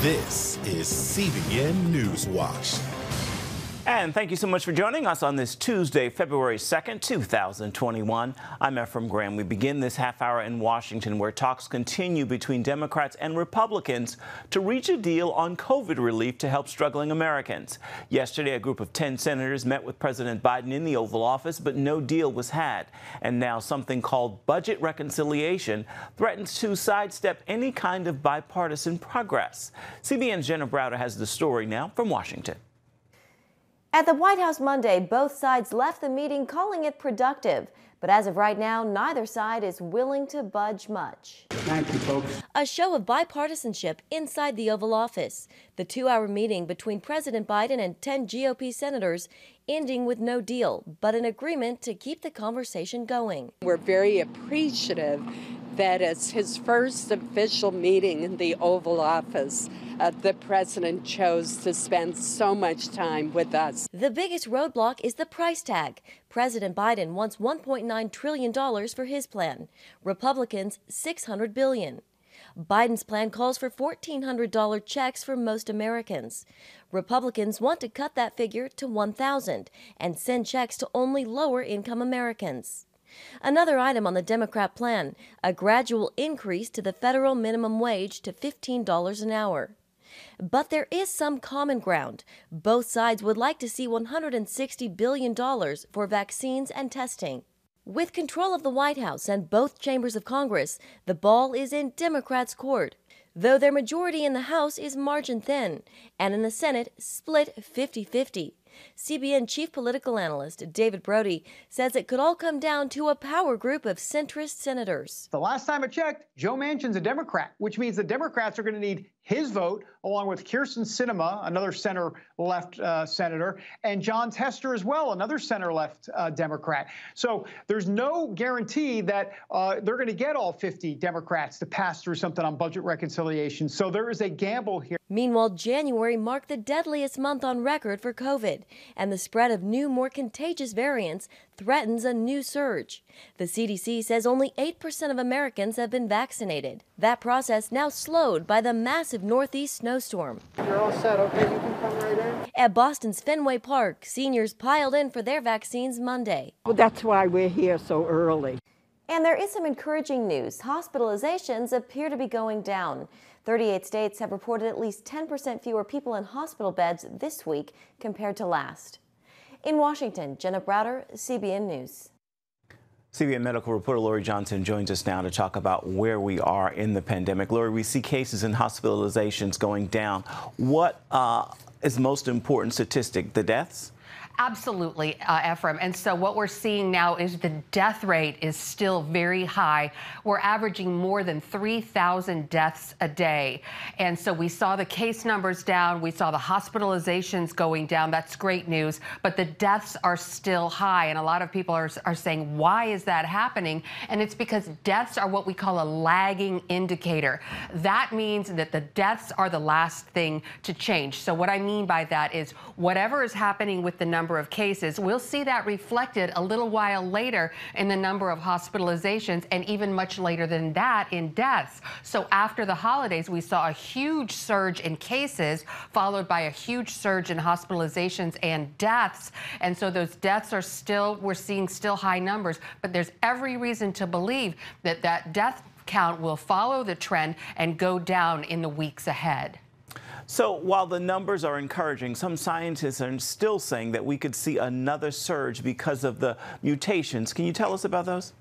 This is CBN Newswatch. And thank you so much for joining us on this Tuesday, February 2nd, 2021. I'm Ephraim Graham. We begin this half hour in Washington, where talks continue between Democrats and Republicans to reach a deal on COVID relief to help struggling Americans. Yesterday, a group of 10 senators met with President Biden in the Oval Office, but no deal was had. And now something called budget reconciliation threatens to sidestep any kind of bipartisan progress. CBN's Jenna Browder has the story now from Washington. At the White House Monday, both sides left the meeting calling it productive. But as of right now, neither side is willing to budge much. Thank you, folks. A show of bipartisanship inside the Oval Office. The 2-hour meeting between President Biden and 10 GOP senators ending with no deal, but an agreement to keep the conversation going. We're very appreciative that as his first official meeting in the Oval Office, the president chose to spend so much time with us. The biggest roadblock is the price tag. President Biden wants $1.9 trillion for his plan. Republicans, $600 billion. Biden's plan calls for $1,400 checks for most Americans. Republicans want to cut that figure to $1,000 and send checks to only lower-income Americans. Another item on the Democrat plan, a gradual increase to the federal minimum wage to $15 an hour. But there is some common ground. Both sides would like to see $160 billion for vaccines and testing. With control of the White House and both chambers of Congress, the ball is in Democrats' court, though their majority in the House is margin thin, and in the Senate split 50-50. CBN chief political analyst David Brody says it could all come down to a power group of centrist senators. The last time I checked, Joe Manchin's a Democrat, which means the Democrats are going to need his vote, along with Kyrsten Sinema, another center-left senator, and Jon Tester as well, another center-left Democrat. So there's no guarantee that they're going to get all 50 Democrats to pass through something on budget reconciliation. So there is a gamble here. Meanwhile, January marked the deadliest month on record for COVID, and the spread of new, more contagious variants threatens a new surge. The CDC says only 8% of Americans have been vaccinated. That process now slowed by the massive Northeast snowstorm. You're all set, okay? You can come right in. At Boston's Fenway Park, seniors piled in for their vaccines Monday. Well, that's why we're here so early. And there is some encouraging news. Hospitalizations appear to be going down. 38 states have reported at least 10% fewer people in hospital beds this week compared to last. In Washington, Jenna Browder, CBN News. CBN medical reporter Lori Johnson joins us now to talk about where we are in the pandemic. Lori, we see cases and hospitalizations going down. What is the most important statistic, the deaths? Absolutely, Ephraim. And so what we're seeing now is the death rate is still very high. We're averaging more than 3,000 deaths a day. And so we saw the case numbers down. We saw the hospitalizations going down. That's great news. But the deaths are still high. And a lot of people are saying, why is that happening? And it's because deaths are what we call a lagging indicator. That means that the deaths are the last thing to change. So what I mean by that is whatever is happening with the number of cases, we'll see that reflected a little while later in the number of hospitalizations, and even much later than that in deaths. So after the holidays, we saw a huge surge in cases, followed by a huge surge in hospitalizations and deaths. And so those deaths are still, we're seeing still high numbers, but there's every reason to believe that that death count will follow the trend and go down in the weeks ahead. So while the numbers are encouraging, some scientists are still saying that we could see another surge because of the mutations. Can you tell us about those?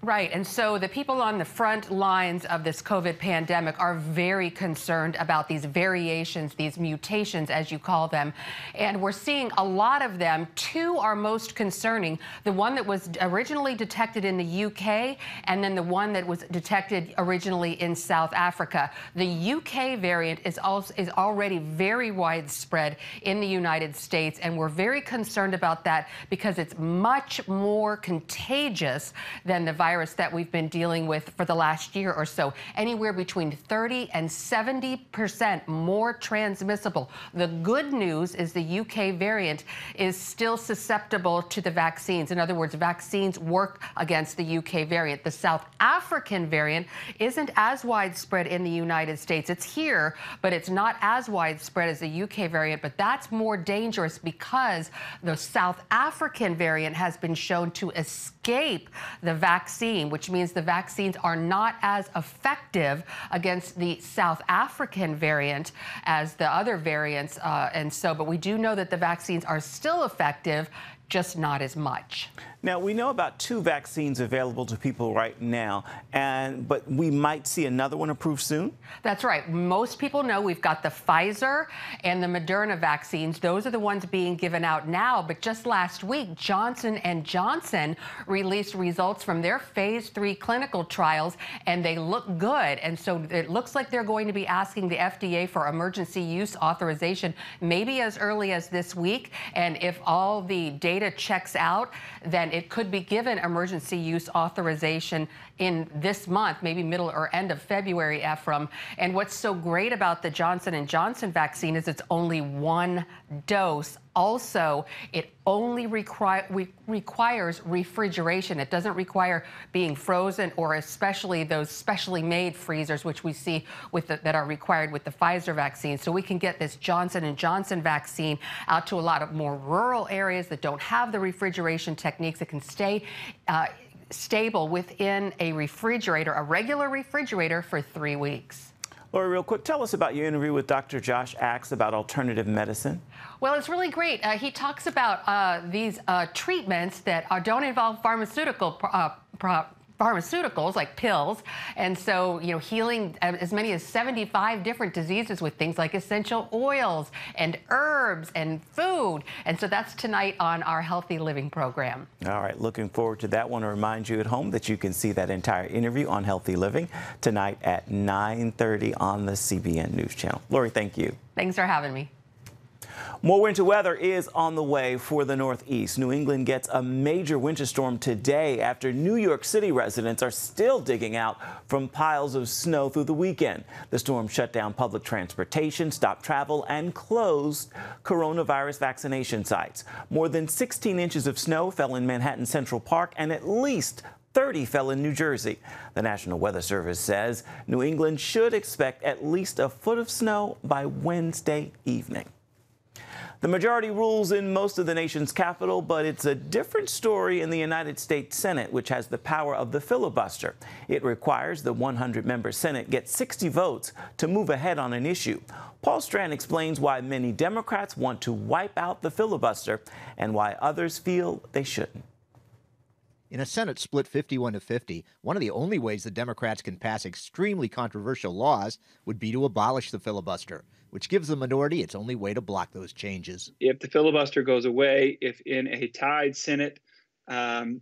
Right. And so the people on the front lines of this COVID pandemic are very concerned about these variations, these mutations, as you call them. And we're seeing a lot of them. Two are most concerning. The one that was originally detected in the UK, and then the one that was detected originally in South Africa. The UK variant is already very widespread in the United States, and we're very concerned about that because it's much more contagious than the virus virus that we've been dealing with for the last year or so, anywhere between 30 and 70% more transmissible. The good news is the UK variant is still susceptible to the vaccines. In other words, vaccines work against the UK variant. The South African variant isn't as widespread in the United States. It's here, but it's not as widespread as the UK variant, but that's more dangerous because the South African variant has been shown to escape the vaccine, which means the vaccines are not as effective against the South African variant as the other variants. But we do know that the vaccines are still effective, just not as much. Now, we know about 2 vaccines available to people right now, but we might see another one approved soon? That's right. Most people know we've got the Pfizer and the Moderna vaccines. Those are the ones being given out now. But just last week, Johnson & Johnson released results from their phase 3 clinical trials, and they look good. And so it looks like they're going to be asking the FDA for emergency use authorization maybe as early as this week. And if all the data checks out, then it could be given emergency use authorization in this month, maybe middle or end of February, Ephraim. And what's so great about the Johnson & Johnson vaccine is it's only 1 dose. Also, it only requires refrigeration. It doesn't require being frozen, or especially those specially made freezers, which we see that are required with the Pfizer vaccine. So we can get this Johnson & Johnson vaccine out to a lot of more rural areas that don't have the refrigeration techniques. It can stay stable within a refrigerator, a regular refrigerator, for 3 weeks. Lori, real quick, tell us about your interview with Dr. Josh Axe about alternative medicine. Well, it's really great. He talks about these treatments that don't involve pharmaceuticals like pills, and so, you know, healing as many as 75 different diseases with things like essential oils and herbs and food. And so that's tonight on our Healthy Living program. All right, looking forward to that one. To remind you at home that you can see that entire interview on Healthy Living tonight at 9:30 on the CBN News Channel. Lori, thank you. Thanks for having me. More winter weather is on the way for the Northeast. New England gets a major winter storm today after New York City residents are still digging out from piles of snow through the weekend. The storm shut down public transportation, stopped travel, and closed coronavirus vaccination sites. More than 16 inches of snow fell in Manhattan Central Park, and at least 30 fell in New Jersey. The National Weather Service says New England should expect at least a foot of snow by Wednesday evening. The majority rules in most of the nation's capital, but it's a different story in the United States Senate, which has the power of the filibuster. It requires the 100-member Senate get 60 votes to move ahead on an issue. Paul Strand explains why many Democrats want to wipe out the filibuster and why others feel they shouldn't. In a Senate split 51-50, one of the only ways the Democrats can pass extremely controversial laws would be to abolish the filibuster, which gives the minority its only way to block those changes. If the filibuster goes away, if in a tied Senate, the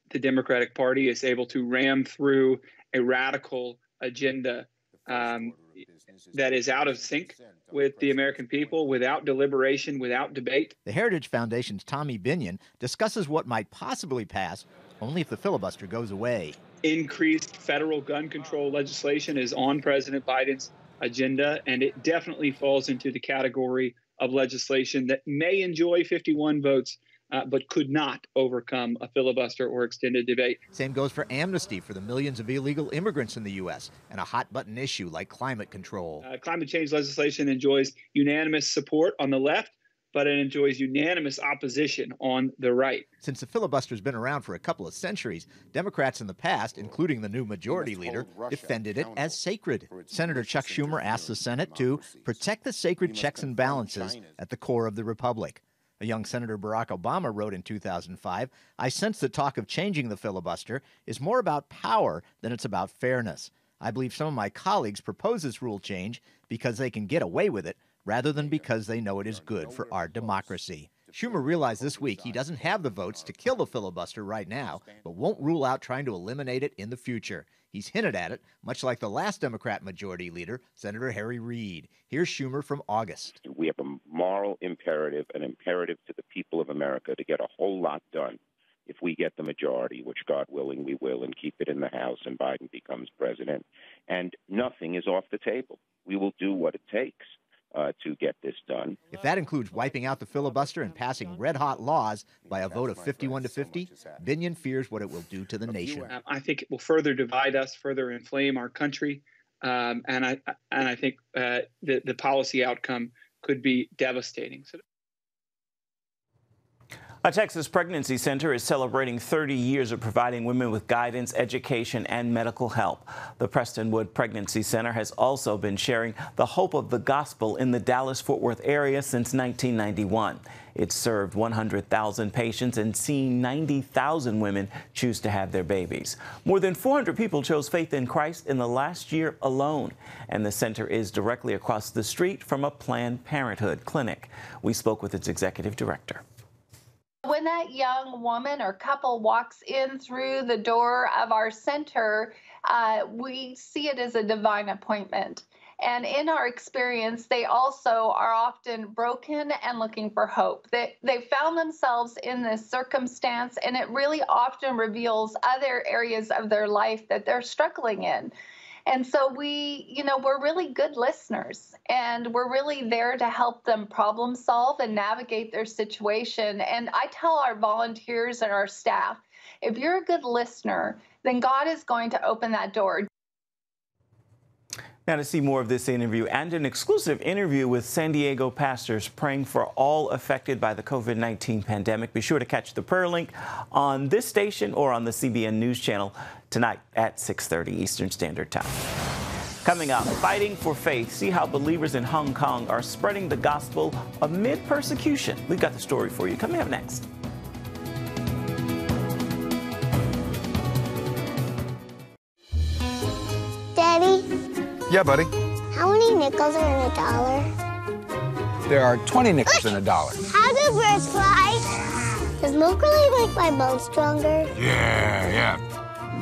Democratic Party is able to ram through a radical agenda that is out of sync with the American people, without deliberation, without debate. The Heritage Foundation's Tommy Binion discusses what might possibly pass only if the filibuster goes away. Increased federal gun control legislation is on President Biden's agenda, and it definitely falls into the category of legislation that may enjoy 51 votes, but could not overcome a filibuster or extended debate. Same goes for amnesty for the millions of illegal immigrants in the U.S. and a hot-button issue like climate control. Climate change legislation enjoys unanimous support on the left, but it enjoys unanimous opposition on the right. Since the filibuster's been around for a couple of centuries, Democrats in the past, including the new majority leader, defended it as sacred. Senator Chuck Schumer asked the Senate to protect the sacred checks and balances at the core of the republic. A young Senator Barack Obama wrote in 2005, "I sense the talk of changing the filibuster is more about power than it's about fairness. I believe some of my colleagues propose this rule change because they can get away with it rather than because they know it is good for our democracy." Schumer realized this week he doesn't have the votes to kill the filibuster right now, but won't rule out trying to eliminate it in the future. He's hinted at it, much like the last Democrat majority leader, Senator Harry Reid. Here's Schumer from August. We have a moral imperative, an imperative to the people of America to get a whole lot done if we get the majority, which God willing we will, and keep it in the House and Biden becomes president. And nothing is off the table. We will do what it takes to get this done. If that includes wiping out the filibuster and passing red-hot laws by a vote of 51 to 50, Binion fears what it will do to the nation. I think it will further divide us, further inflame our country, and I think the policy outcome could be devastating. A Texas pregnancy center is celebrating 30 years of providing women with guidance, education, and medical help. The Prestonwood Pregnancy Center has also been sharing the hope of the gospel in the Dallas-Fort Worth area since 1991. It's served 100,000 patients and seen 90,000 women choose to have their babies. More than 400 people chose faith in Christ in the last year alone, and the center is directly across the street from a Planned Parenthood clinic. We spoke with its executive director. When that young woman or couple walks in through the door of our center, we see it as a divine appointment. And in our experience, they also are often broken and looking for hope. They found themselves in this circumstance, and it really often reveals other areas of their life that they're struggling in. And so we're really good listeners, and we're really there to help them problem solve and navigate their situation. And I tell our volunteers and our staff, if you're a good listener, then God is going to open that door. Now, to see more of this interview and an exclusive interview with San Diego pastors praying for all affected by the COVID-19 pandemic, be sure to catch the prayer link on this station or on the CBN News Channel tonight at 6:30 Eastern Standard Time. Coming up, fighting for faith. See how believers in Hong Kong are spreading the gospel amid persecution. We've got the story for you. Coming up next. Daddy? Yeah, buddy. How many nickels are in a dollar? There are 20 nickels in a dollar. How do birds fly? Does milk really make my bones stronger? Yeah.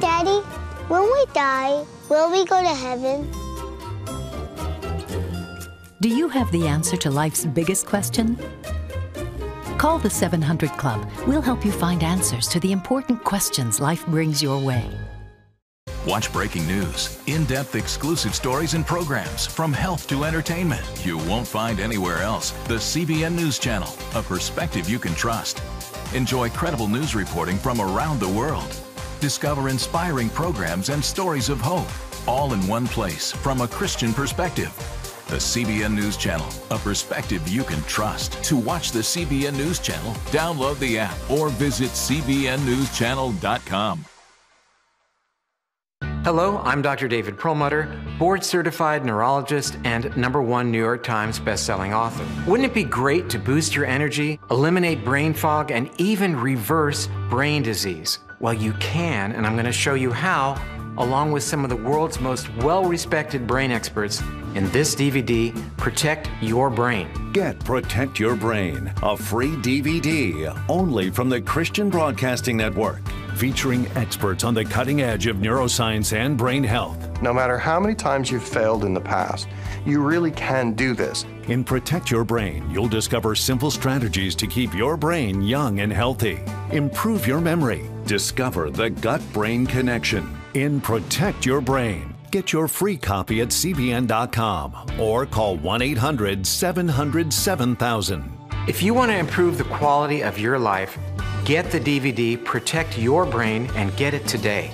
Daddy, when we die, will we go to heaven? Do you have the answer to life's biggest question? Call the 700 Club. We'll help you find answers to the important questions life brings your way. Watch breaking news, in-depth exclusive stories and programs from health to entertainment you won't find anywhere else. The CBN News Channel, a perspective you can trust. Enjoy credible news reporting from around the world. Discover inspiring programs and stories of hope, all in one place from a Christian perspective. The CBN News Channel, a perspective you can trust. To watch the CBN News Channel, download the app or visit cbnnewschannel.com. Hello, I'm Dr. David Perlmutter, board-certified neurologist and #1 New York Times bestselling author. Wouldn't it be great to boost your energy, eliminate brain fog, and even reverse brain disease? Well, you can, and I'm going to show you how, along with some of the world's most well-respected brain experts, in this DVD, Protect Your Brain. Get Protect Your Brain, a free DVD only from the Christian Broadcasting Network, featuring experts on the cutting edge of neuroscience and brain health. No matter how many times you've failed in the past, you really can do this. In Protect Your Brain, you'll discover simple strategies to keep your brain young and healthy. Improve your memory. Discover the gut-brain connection. In Protect Your Brain. Get your free copy at cbn.com or call 1-800-700-7000. If you want to improve the quality of your life, get the DVD Protect Your Brain and get it today.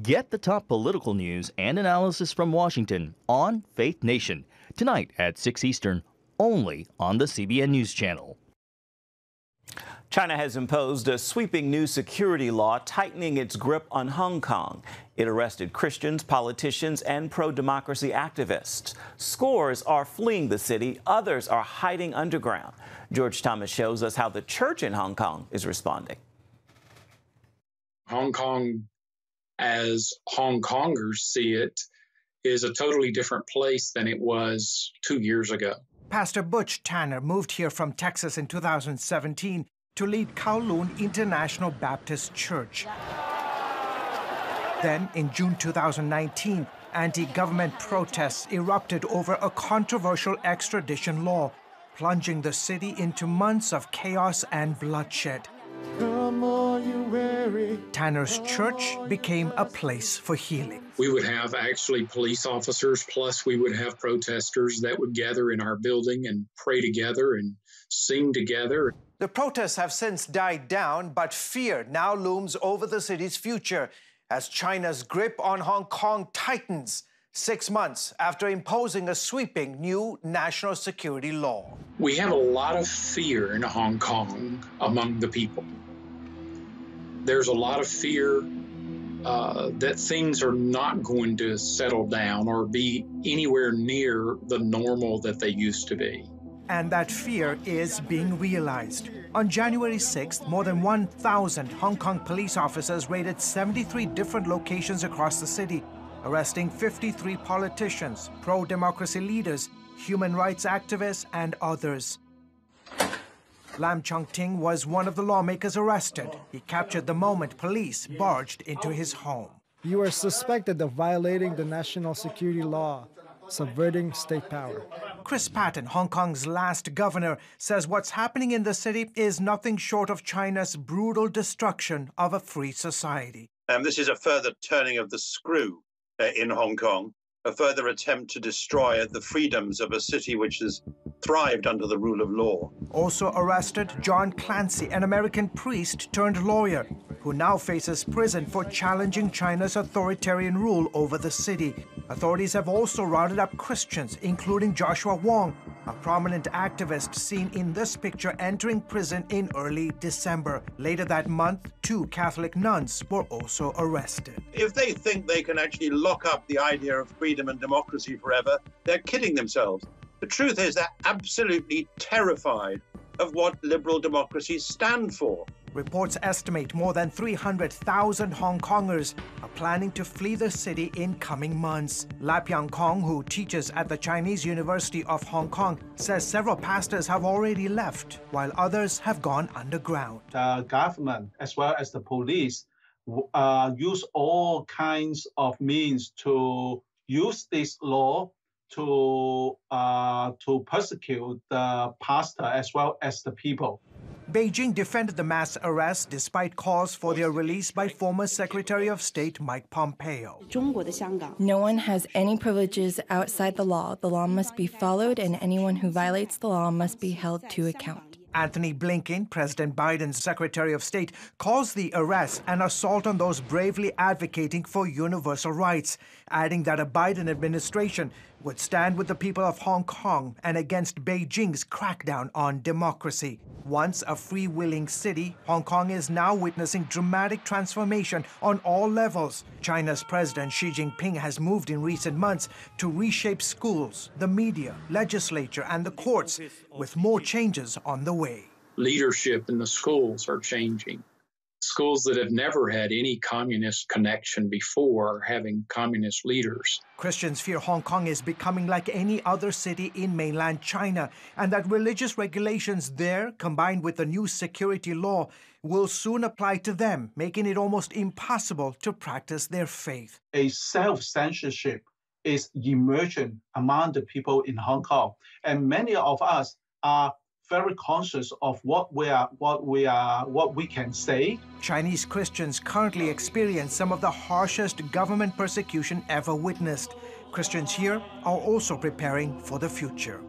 Get the top political news and analysis from Washington on Faith Nation tonight at 6 Eastern, only on the CBN News Channel. China has imposed a sweeping new security law tightening its grip on Hong Kong. It arrested Christians, politicians, and pro-democracy activists. Scores are fleeing the city. Others are hiding underground. George Thomas shows us how the church in Hong Kong is responding. Hong Kong, as Hong Kongers see it, is a totally different place than it was 2 years ago. Pastor Butch Tanner moved here from Texas in 2017 to lead Kowloon International Baptist Church. Then, in June 2019, anti-government protests erupted over a controversial extradition law. plunging the city into months of chaos and bloodshed. Tanner's church became a place for healing. We would have actually police officers, plus we would have protesters that would gather in our building and pray together and sing together. The protests have since died down, but fear now looms over the city's future as China's grip on Hong Kong tightens 6 months after imposing a sweeping new national security law. We have a lot of fear in Hong Kong among the people. There's a lot of fear that things are not going to settle down or be anywhere near the normal that they used to be. And that fear is being realized. On January 6th, more than 1,000 Hong Kong police officers raided 73 different locations across the city, arresting 53 politicians, pro-democracy leaders, human rights activists, and others. Lam Chung-ting was one of the lawmakers arrested. He captured the moment police barged into his home. You are suspected of violating the national security law, subverting state power. Chris Patten, Hong Kong's last governor, says what's happening in the city is nothing short of China's brutal destruction of a free society. This is a further turning of the screw in Hong Kong, a further attempt to destroy the freedoms of a city which has thrived under the rule of law. Also arrested, John Clancy, an American priest turned lawyer, who now faces prison for challenging China's authoritarian rule over the city. Authorities have also rounded up Christians, including Joshua Wong, a prominent activist seen in this picture entering prison in early December. Later that month, 2 Catholic nuns were also arrested. If they think they can actually lock up the idea of freedom and democracy forever, they're kidding themselves. The truth is they're absolutely terrified of what liberal democracies stand for. Reports estimate more than 300,000 Hong Kongers are planning to flee the city in coming months. Lap Yang Kong, who teaches at the Chinese University of Hong Kong, says several pastors have already left, while others have gone underground. The government, as well as the police, use all kinds of means to use this law to persecute the pastor as well as the people. Beijing defended the mass arrests despite calls for their release by former Secretary of State Mike Pompeo. No one has any privileges outside the law. The law must be followed, and anyone who violates the law must be held to account. Anthony Blinken, President Biden's Secretary of State, calls the arrest an assault on those bravely advocating for universal rights, adding that a Biden administration would stand with the people of Hong Kong and against Beijing's crackdown on democracy. Once a freewheeling city, Hong Kong is now witnessing dramatic transformation on all levels. China's President Xi Jinping has moved in recent months to reshape schools, the media, legislature, and the courts, with more changes on the way. Leadership in the schools are changing. Schools that have never had any communist connection before are having communist leaders. Christians fear Hong Kong is becoming like any other city in mainland China, and that religious regulations there, combined with the new security law, will soon apply to them, making it almost impossible to practice their faith. A self-censorship is emerging among the people in Hong Kong, and many of us are very conscious of what we can say. Chinese Christians currently experience some of the harshest government persecution ever witnessed. Christians here are also preparing for the future.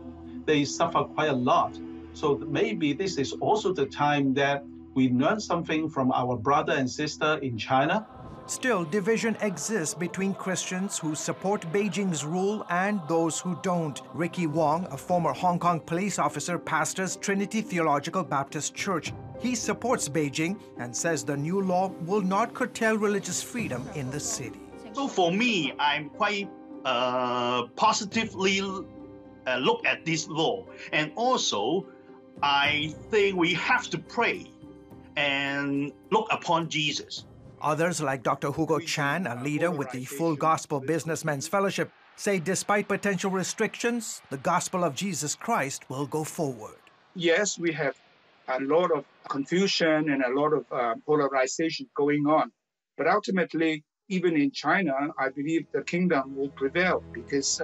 They suffer quite a lot. So maybe this is also the time that we learn something from our brother and sister in China. Still, division exists between Christians who support Beijing's rule and those who don't. Ricky Wong, a former Hong Kong police officer, pastors Trinity Theological Baptist Church. He supports Beijing and says the new law will not curtail religious freedom in the city. So for me, I'm quite positively look at this law. And also, I think we have to pray and look upon Jesus. Others, like Dr. Hugo Chan, a leader with the Full Gospel Businessmen's Fellowship, say despite potential restrictions, the gospel of Jesus Christ will go forward. Yes, we have a lot of confusion and a lot of polarization going on. But ultimately, even in China, I believe the kingdom will prevail because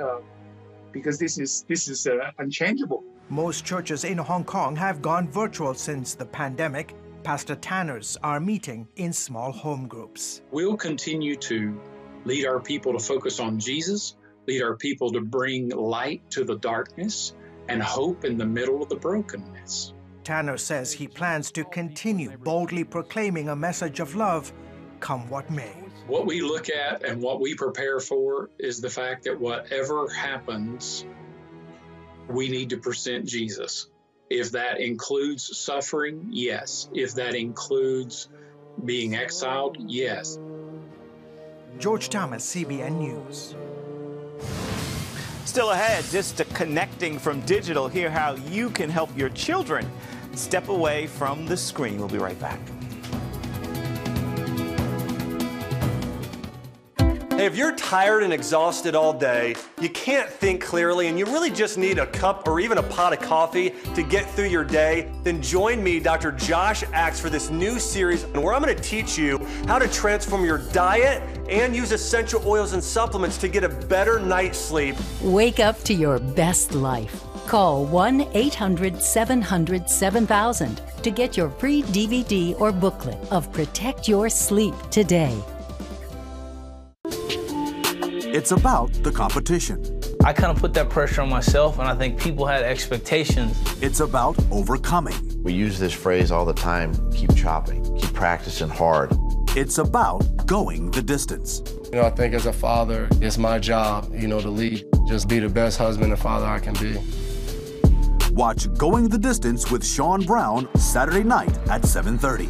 this is unchangeable. Most churches in Hong Kong have gone virtual since the pandemic. Pastor Tanners are meeting in small home groups. We'll continue to lead our people to focus on Jesus, lead our people to bring light to the darkness and hope in the middle of the brokenness. Tanner says he plans to continue boldly proclaiming a message of love, come what may. What we look at and what we prepare for is the fact that whatever happens, we need to present Jesus. If that includes suffering, yes. If that includes being exiled, yes. George Thomas, CBN News. Still ahead, disconnecting from digital, hear how you can help your children step away from the screen. We'll be right back. Hey, if you're tired and exhausted all day, you can't think clearly, and you really just need a cup or even a pot of coffee to get through your day, then join me, Dr. Josh Axe, for this new series where I'm going to teach you how to transform your diet and use essential oils and supplements to get a better night's sleep. Wake up to your best life. Call 1-800-700-7000 to get your free DVD or booklet of Protect Your Sleep today. It's about the competition. I kind of put that pressure on myself, and I think people had expectations. It's about overcoming. We use this phrase all the time, keep chopping, keep practicing hard. It's about going the distance. I think as a father, it's my job, to lead. Just be the best husband and father I can be. Watch Going the Distance with Sean Brown Saturday night at 7:30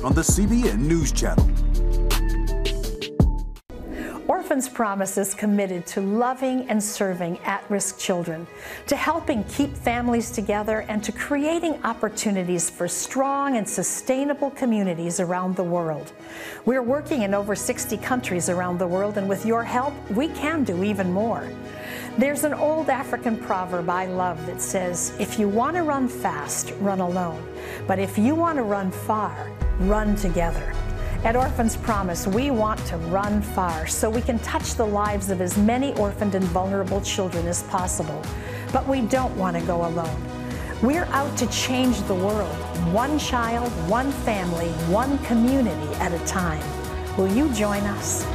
on the CBN News Channel. Orphans Promise is committed to loving and serving at-risk children, to helping keep families together, and to creating opportunities for strong and sustainable communities around the world. We're working in over 60 countries around the world, and with your help, we can do even more. There's an old African proverb I love that says, if you want to run fast, run alone. But if you want to run far, run together. At Orphans Promise, we want to run far so we can touch the lives of as many orphaned and vulnerable children as possible. But we don't want to go alone. We're out to change the world, one child, one family, one community at a time. Will you join us?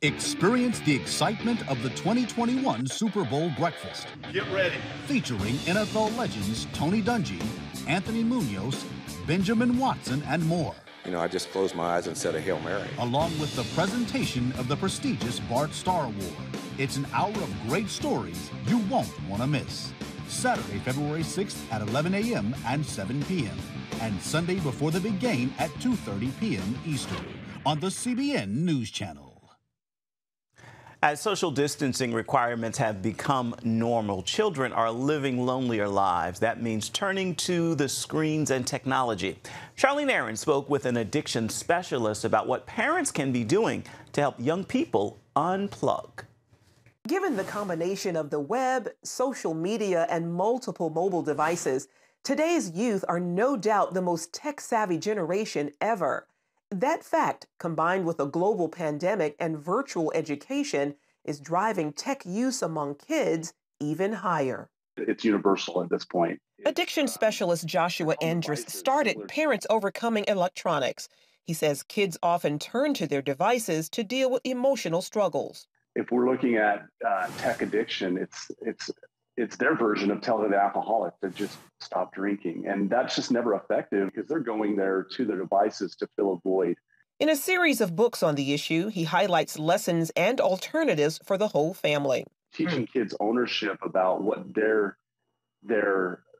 Experience the excitement of the 2021 Super Bowl breakfast. Get ready. Featuring NFL legends Tony Dungy, Anthony Munoz, Benjamin Watson, and more. I just closed my eyes and said a Hail Mary. Along with the presentation of the prestigious Bart Starr Award. It's an hour of great stories you won't want to miss. Saturday, February 6th at 11 a.m. and 7 p.m. And Sunday before the big game at 2:30 p.m. Eastern on the CBN News Channel. As social distancing requirements have become normal, children are living lonelier lives. That means turning to the screens and technology. Charlene Aaron spoke with an addiction specialist about what parents can be doing to help young people unplug. Given the combination of the web, social media, and multiple mobile devices, today's youth are no doubt the most tech-savvy generation ever. That fact, combined with a global pandemic and virtual education, is driving tech use among kids even higher. It's universal at this point. Addiction specialist Joshua Andrus started Parents Overcoming Electronics. He says kids often turn to their devices to deal with emotional struggles. If we're looking at tech addiction, it's their version of telling the alcoholic to just stop drinking. And that's just never effective because they're going there to their devices to fill a void. In a series of books on the issue, he highlights lessons and alternatives for the whole family. Teaching kids ownership about what their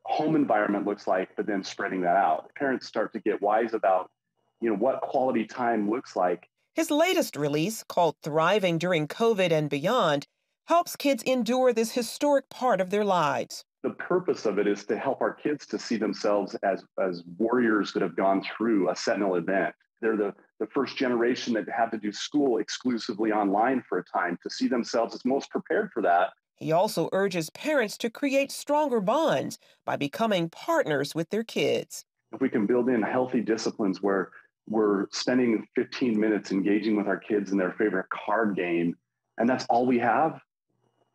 home environment looks like, but then spreading that out. Parents start to get wise about, what quality time looks like. His latest release, called Thriving During COVID and Beyond, helps kids endure this historic part of their lives. The purpose of it is to help our kids to see themselves as warriors that have gone through a sentinel event. They're the first generation that had to do school exclusively online for a time. To see themselves as most prepared for that He also urges parents to create stronger bonds by becoming partners with their kids. If we can build in healthy disciplines where we're spending 15 minutes engaging with our kids in their favorite card game, and that's all we have,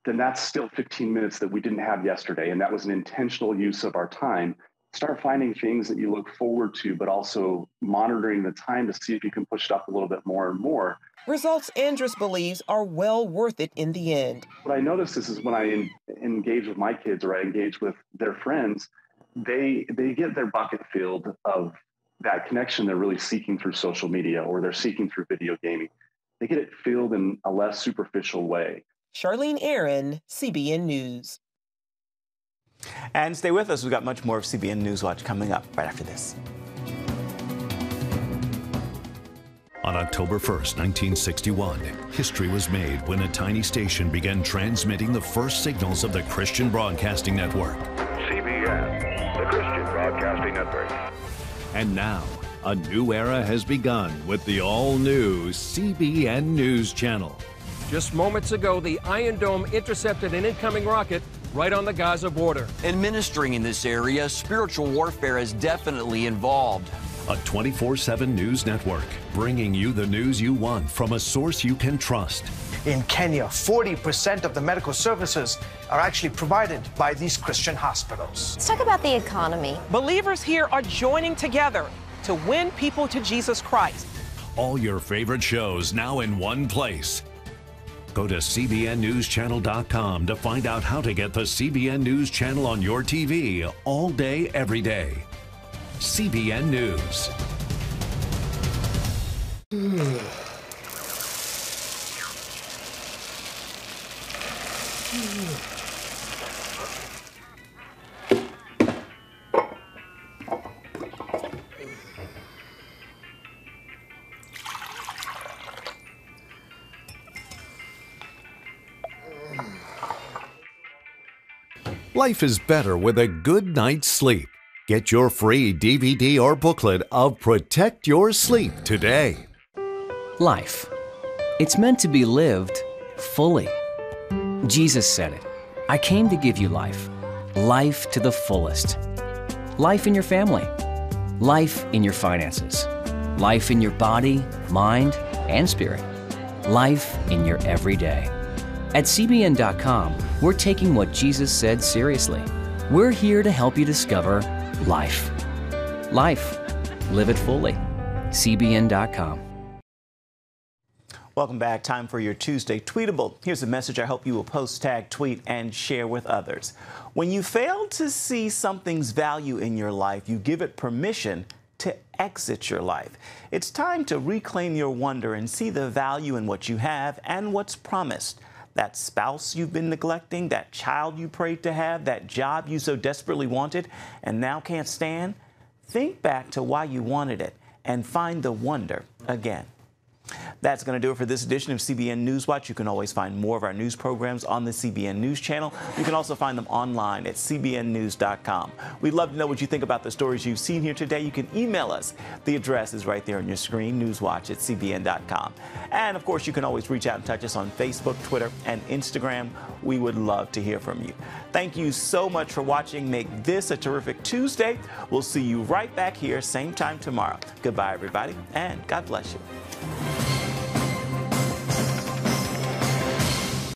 then that's still 15 minutes that we didn't have yesterday. And that was an intentional use of our time. Start finding things that you look forward to, but also monitoring the time to see if you can push it up a little bit more and more. Results Andrus believes are well worth it in the end. What I notice is when I engage with my kids or I engage with their friends, they get their bucket filled of that connection they're really seeking through social media or they're seeking through video gaming. They get it filled in a less superficial way. Charlene Aaron, CBN News. And stay with us. We've got much more of CBN Newswatch coming up right after this. On October 1st, 1961, history was made when a tiny station began transmitting the first signals of the Christian Broadcasting Network. CBN, the Christian Broadcasting Network. And now, a new era has begun with the all-new CBN News Channel. Just moments ago, the Iron Dome intercepted an incoming rocket right on the Gaza border. Administering in this area, spiritual warfare is definitely involved. A 24/7 news network, bringing you the news you want from a source you can trust. In Kenya, 40% of the medical services are actually provided by these Christian hospitals. Let's talk about the economy. Believers here are joining together to win people to Jesus Christ. All your favorite shows now in one place. Go to cbnnewschannel.com to find out how to get the CBN News Channel on your TV all day, every day. CBN News. Life is better with a good night's sleep. Get your free DVD or booklet of Protect Your Sleep today. Life. It's meant to be lived fully. Jesus said it. I came to give you life. Life to the fullest. Life in your family. Life in your finances. Life in your body, mind, and spirit. Life in your everyday. At CBN.com, we're taking what Jesus said seriously. We're here to help you discover life. Life. Live it fully. CBN.com. Welcome back. Time for your Tuesday Tweetable. Here's a message I hope you will post, tag, tweet, and share with others. When you fail to see something's value in your life, you give it permission to exit your life. It's time to reclaim your wonder and see the value in what you have and what's promised. That spouse you've been neglecting, that child you prayed to have, that job you so desperately wanted and now can't stand. Think back to why you wanted it and find the wonder again. That's going to do it for this edition of CBN Newswatch. You can always find more of our news programs on the CBN News Channel. You can also find them online at cbnnews.com. We'd love to know what you think about the stories you've seen here today. You can email us. The address is right there on your screen, newswatch@cbn.com. And, of course, you can always reach out and touch us on Facebook, Twitter, and Instagram. We would love to hear from you. Thank you so much for watching. Make this a terrific Tuesday. We'll see you right back here, same time tomorrow. Goodbye, everybody, and God bless you.